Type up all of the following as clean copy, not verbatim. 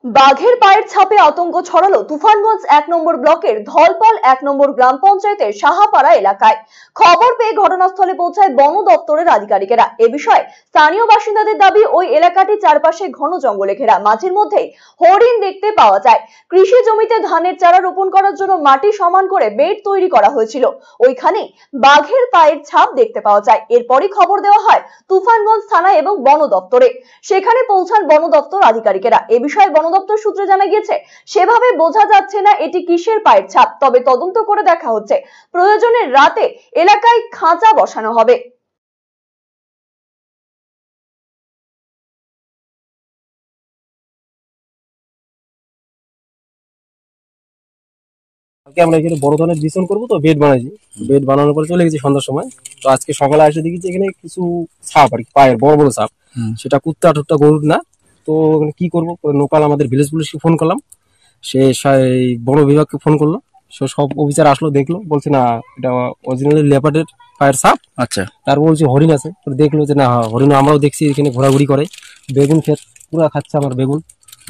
বাঘের পায়ের ছাপে আতঙ্ক ছড়ালো তুফানগঞ্জ ১ নম্বর ব্লকের ধলপাল ১ নম্বর গ্রাম পঞ্চায়েতের সাহাপাড়া এলাকায়। খবর পেয়ে ঘটনাস্থলে পৌঁছায় বন দপ্তরের আধিকারিকেরা। এ বিষয়ে স্থানীয় বাসিন্দাদের দাবি, ওই এলাকাটি চারপাশে ঘন জঙ্গলে ঘেরা, মাঝের মধ্যেই হরিণ দেখতে পাওয়া যায়। কৃষি জমিতে ধানের চারা রোপণ করার জন্য মাটি সমান করে বেড তৈরি করা হয়েছিল, ওইখানে বাঘের পায়ের ছাপ দেখতে পাওয়া যায়। এরপরই খবর দেওয়া হয় তুফানগঞ্জ থানায় এবং বন দপ্তরে। সেখানে পৌঁছান বন দপ্তর আধিকারিকেরা। এ বিষয়ে বন দপ্তর সূত্রে জানা গিয়েছে, সেভাবে বোঝা যাচ্ছে না এটি কিসের পায়ের ছাপ, তবে তদন্ত করে দেখা হচ্ছে। প্রয়োজনে রাতে এলাকায় খাঁচা বসানো হবে। আমরা এখানে বড় ধরনের বিছন করবো, তো বেড বানাইছি। বেড বানানোর পরে চলে গেছি সন্ধ্যার সময়। তো আজকে সকালে এসে দেখেছি এখানে কিছু সাপ, আর কি পায়ের বড় বড় সাপ। সেটা কুত্তা টুত্তা গরুর না। তো কি করবো, লোকাল আমাদের ভিলেজ পুলিশকে ফোন করলাম, সে বন বিভাগকে ফোন করলো। সব অফিসার আসলো, দেখলো, বলছে না এটা অরিজিনালি লেপার্ডের পায়ের সাপ। আচ্ছা, তারপর বলছে হরিণ আছে। দেখলো যে না হরিণ আমরাও দেখছি এখানে ঘোরাঘুরি করে, বেগুন ক্ষেত পুরা খাচ্ছে আমার বেগুন।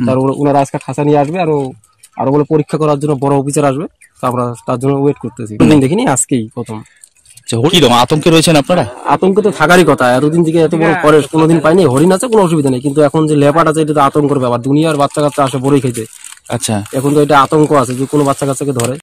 তারপর ওনারা আজকে খাঁচা নিয়ে আসবে, আরো বলে পরীক্ষা করার জন্য বড় অফিসার আসবে। তো আমরা তার জন্য ওয়েট করতেছি। দেখিনি, আজকেই প্রথম। আতঙ্কে রয়েছেন আপনারা? আতঙ্ক তো থাকারই কথা, এতদিন থেকে এত বড় ফরেস্ট কোনোদিন পাইনি। হরিণ আছে, কোনো অসুবিধা নেই, কিন্তু এখন যে লেপার্ড আছে এটা তো আতঙ্কের ব্যাপার। দুনিয়ার বাচ্চা কাচ্চা আসে বড়ই খেতে। আচ্ছা, এখন তো এটা আতঙ্ক আছে যে কোনো বাচ্চা কাচ্চাকে ধরে।